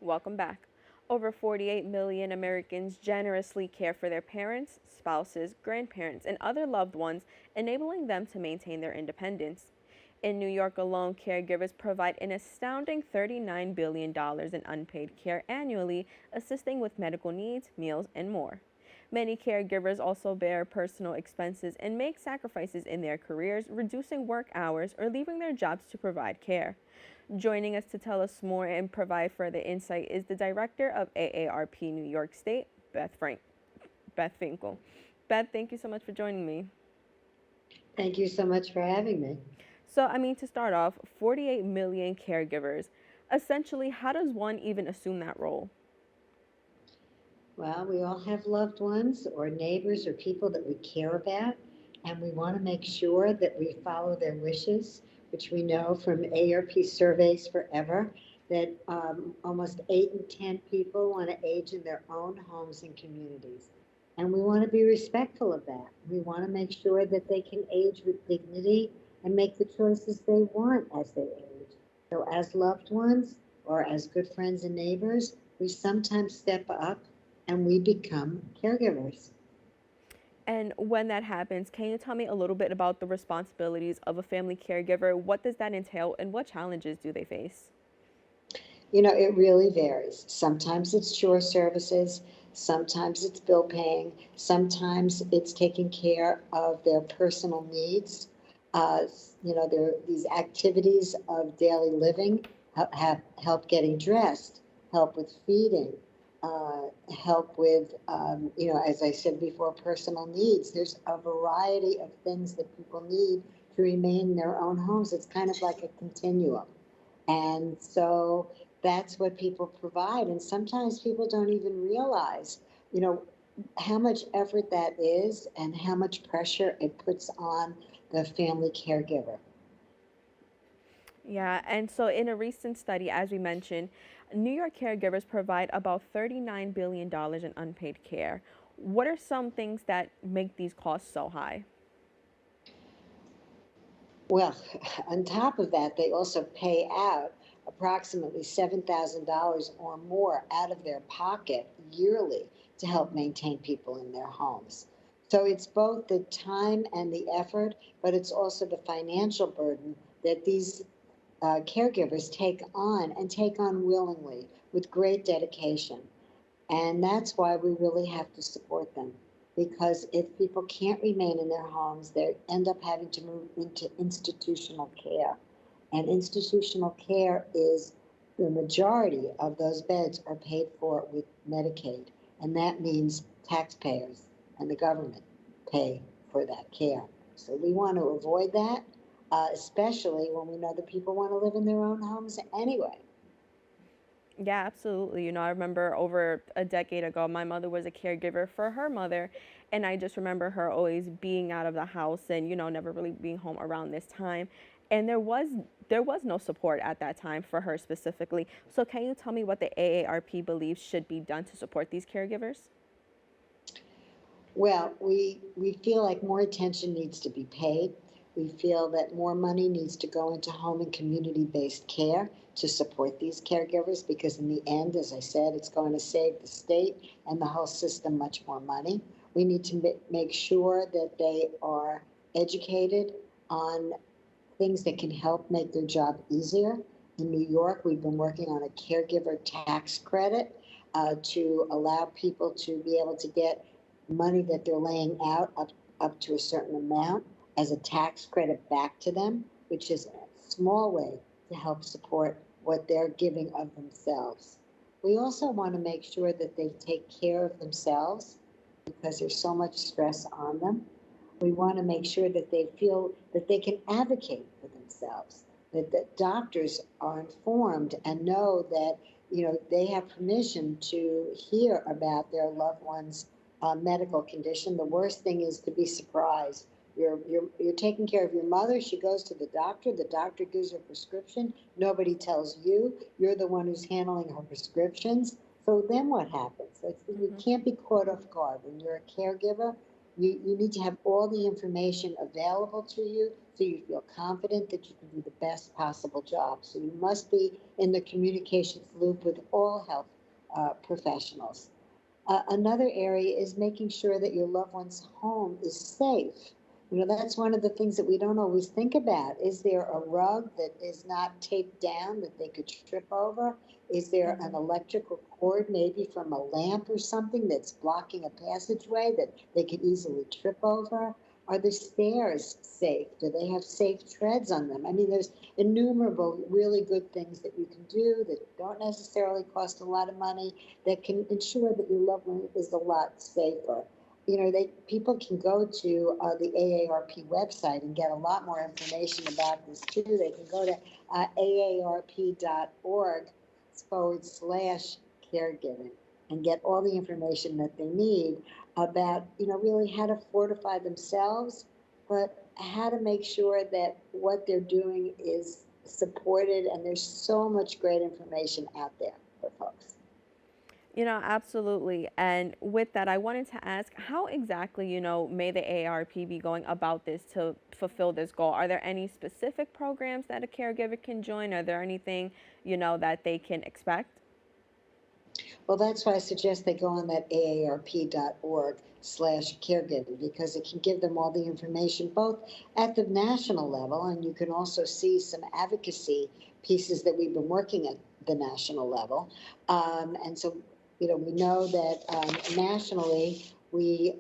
Welcome back. Over 48 million Americans generously care for their parents, spouses, grandparents, and other loved ones, enabling them to maintain their independence. In New York alone, caregivers provide an astounding $39 billion in unpaid care annually, assisting with medical needs, meals, and more. Many caregivers also bear personal expenses and make sacrifices in their careers, reducing work hours or leaving their jobs to provide care. Joining us to tell us more and provide further insight is the director of AARP New York State, Beth Finkel. Beth, thank you so much for joining me. Thank you so much for having me. So, to start off, 48 million caregivers. Essentially, how does one even assume that role? Well, we all have loved ones or neighbors or people that we care about, and we want to make sure that we follow their wishes, which we know from AARP surveys forever that almost 8 in 10 people want to age in their own homes and communities. And we want to be respectful of that. We want to make sure that they can age with dignity and make the choices they want as they age. So, as loved ones or as good friends and neighbors, we sometimes step up and we become caregivers. And when that happens, can you tell me a little bit about the responsibilities of a family caregiver? What does that entail and what challenges do they face? It really varies. Sometimes it's chore services, sometimes it's bill paying, sometimes it's taking care of their personal needs. Uh, there these activities of daily living have help getting dressed, help with feeding, help with, as I said before, personal needs. There's a variety of things that people need to remain in their own homes. It's kind of like a continuum. And so that's what people provide. And sometimes people don't even realize, you know, how much effort that is and how much pressure it puts on the family caregiver. Yeah, and so in a recent study, as we mentioned, New York caregivers provide about $39 billion in unpaid care. What are some things that make these costs so high? Well, on top of that, they also pay out approximately $7,000 or more out of their pocket yearly to help maintain people in their homes. So it's both the time and the effort, but it's also the financial burden that these caregivers take on and take on willingly with great dedication. And that's why we really have to support them. Because if people can't remain in their homes, they end up having to move into institutional care. And institutional care is the majority of those beds are paid for with Medicaid. And that means taxpayers and the government pay for that care. So we want to avoid that, especially when we know that people want to live in their own homes anyway. Yeah, absolutely. I remember over a decade ago, my mother was a caregiver for her mother, and I just remember her always being out of the house and, never really being home around this time. And there was no support at that time for her specifically. So can you tell me what the AARP believes should be done to support these caregivers? Well, we feel like more attention needs to be paid. We feel that more money needs to go into home and community based care to support these caregivers because, in the end, as I said, it's going to save the state and the whole system much more money. We need to make sure that they are educated on things that can help make their job easier. In New York, we've been working on a caregiver tax credit to allow people to be able to get money that they're laying out up to a certain amount as a tax credit back to them, which is a small way to help support what they're giving of themselves. We also want to make sure that they take care of themselves because there's so much stress on them. We want to make sure that they feel that they can advocate for themselves, that the doctors are informed and know that they have permission to hear about their loved one's medical condition. The worst thing is to be surprised. You're taking care of your mother. She goes to the doctor. The doctor gives her prescription. Nobody tells you. You're the one who's handling her prescriptions. So then what happens? You Hmm. can't be caught off guard when you're a caregiver. You need to have all the information available to you so you feel confident that you can do the best possible job. So you must be in the communications loop with all health professionals. Another area is making sure that your loved one's home is safe. That's one of the things that we don't always think about. Is there a rug that is not taped down that they could trip over? Is there an Mhm. electrical cord, maybe from a lamp or something, that's blocking a passageway that they could easily trip over? Are the stairs safe? Do they have safe treads on them? I mean, there's innumerable really good things that you can do that don't necessarily cost a lot of money, that can ensure that your loved one is a lot safer. People can go to the AARP website and get a lot more information about this too. They can go to aarp.org/caregiving and get all the information that they need about, really how to fortify themselves, but how to make sure that what they're doing is supported. And there's so much great information out there for folks. Absolutely. And with that, I wanted to ask how exactly, may the AARP be going about this to fulfill this goal? Are there any specific programs that a caregiver can join? Are there anything, that they can expect? Well, that's why I suggest they go on that aarp.org/caregiving, because it can give them all the information both at the national level, and you can also see some advocacy pieces that we've been working at the national level. And so, we know that nationally, the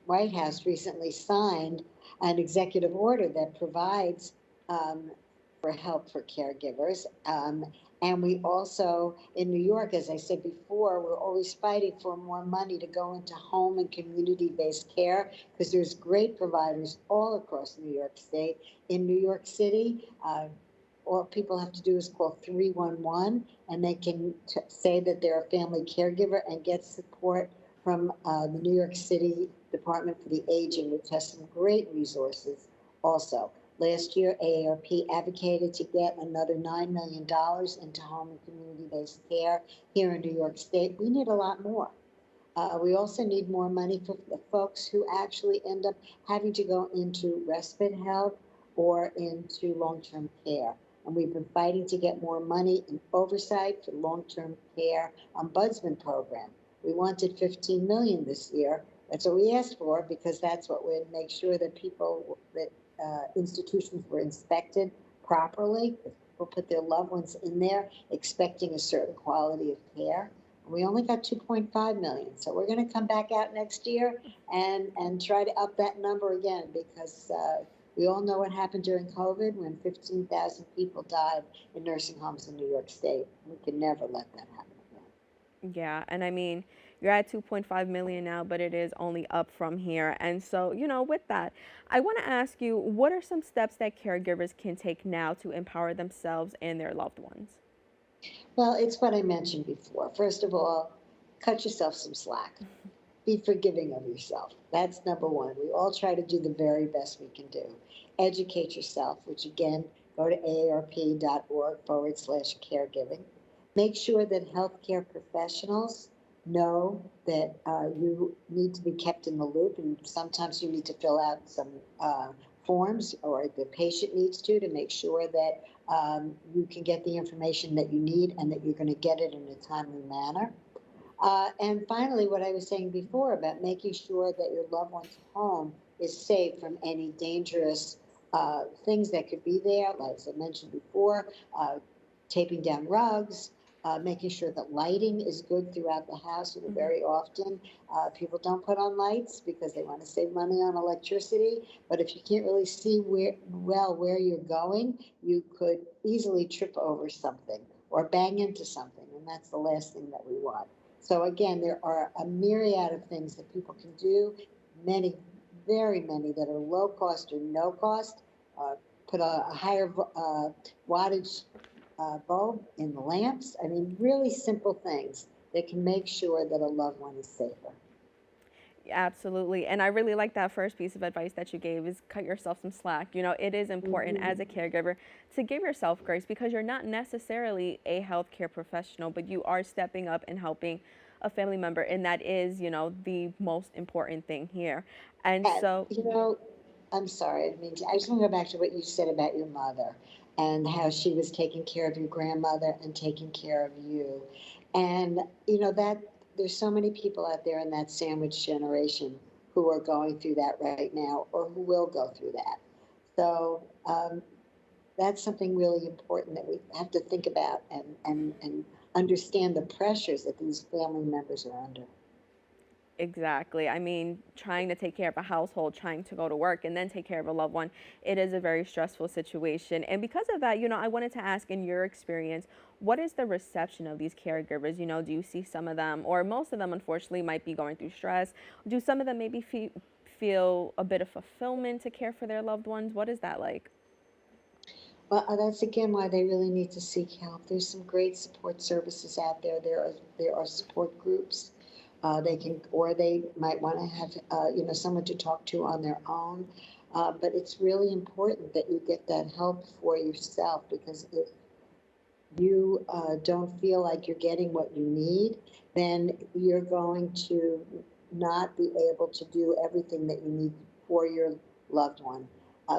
White House recently signed an executive order that provides um, for help for caregivers. And we also, in New York, as I said before, we're always fighting for more money to go into home and community-based care, because there's great providers all across New York State. In New York City, all people have to do is call 311, and they can say that they're a family caregiver and get support from the New York City Department for the Aging, which has some great resources also. Last year, AARP advocated to get another $9 million into home and community-based care here in New York State. We need a lot more. We also need more money for the folks who actually end up having to go into respite help or into long-term care. And we've been fighting to get more money in oversight for long-term care ombudsman program. We wanted 15 million this year. That's what we asked for, because that's what would make sure that institutions were inspected properly. People put their loved ones in there expecting a certain quality of care. We only got 2.5 million. So we're going to come back out next year and try to up that number again, because we all know what happened during COVID when 15,000 people died in nursing homes in New York State. We can never let that happen again. Yeah, and I mean, you're at 2.5 million now, but it is only up from here. And so, with that, I want to ask you, what are some steps that caregivers can take now to empower themselves and their loved ones? Well, it's what I mentioned before. First of all, cut yourself some slack. Be forgiving of yourself. That's number one. We all try to do the very best we can do. Educate yourself, which again, go to aarp.org/caregiving. Make sure that healthcare professionals know that you need to be kept in the loop, and sometimes you need to fill out some forms, or the patient needs to make sure that you can get the information that you need and that you're going to get it in a timely manner. And finally, what I was saying before about making sure that your loved one's home is safe from any dangerous things that could be there, like as I mentioned before, taping down rugs, making sure that lighting is good throughout the house. Mhm. Very often people don't put on lights because they want to save money on electricity. But if you can't really see where you're going, you could easily trip over something or bang into something, and that's the last thing that we want. So again, there are a myriad of things that people can do, many, very many that are low cost or no cost. Uh, Put a higher wattage bulb in the lamps. I mean, really simple things that can make sure that a loved one is safer. Absolutely. And I really like that first piece of advice that you gave is cut yourself some slack. It is important as a Mm-hmm. caregiver to give yourself grace because you're not necessarily a healthcare professional, but you are stepping up and helping a family member, and that is, the most important thing here. And And, so, I'm sorry, I just want to go back to what you said about your mother and how she was taking care of your grandmother and taking care of you. And, that there's so many people out there in that sandwich generation who are going through that right now or who will go through that. So, that's something really important that we have to think about and understand the pressures that these family members are under. exactly. I mean, trying to take care of a household, trying to go to work, and then take care of a loved one, it is a very stressful situation. And because of that, I wanted to ask, in your experience, what is the reception of these caregivers? Do you see some of them, or most of them, unfortunately, might be going through stress? Do some of them maybe feel a bit of fulfillment to care for their loved ones? What is that like? Well, that's again why they really need to seek help. There's some great support services out there. There are support groups. They can, or they might want to have, someone to talk to on their own. But it's really important that you get that help for yourself, because if you don't feel like you're getting what you need, then you're going to not be able to do everything that you need for your loved one.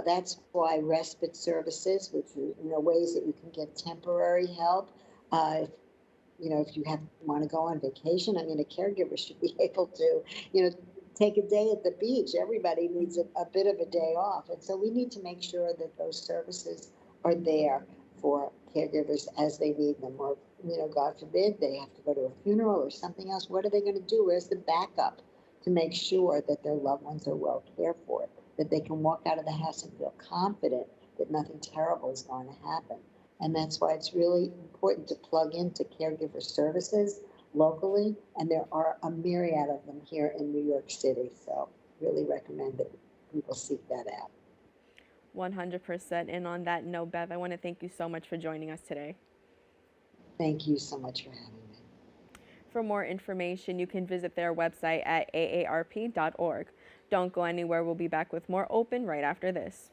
That's why respite services, which is, ways that you can get temporary help. If if you want to go on vacation, I mean, a caregiver should be able to, take a day at the beach. Everybody needs a bit of a day off. And so we need to make sure that those services are there for caregivers as they need them. Or, God forbid, they have to go to a funeral or something else. What are they going to do? Where's the backup to make sure that their loved ones are well cared for, that they can walk out of the house and feel confident that nothing terrible is going to happen? And that's why it's really important to plug into caregiver services locally. And there are a myriad of them here in New York City. So really recommend that people seek that out. 100%. And on that note, Beth, I want to thank you so much for joining us today. Thank you so much for having me. For more information, you can visit their website at aarp.org. Don't go anywhere. We'll be back with more Open right after this.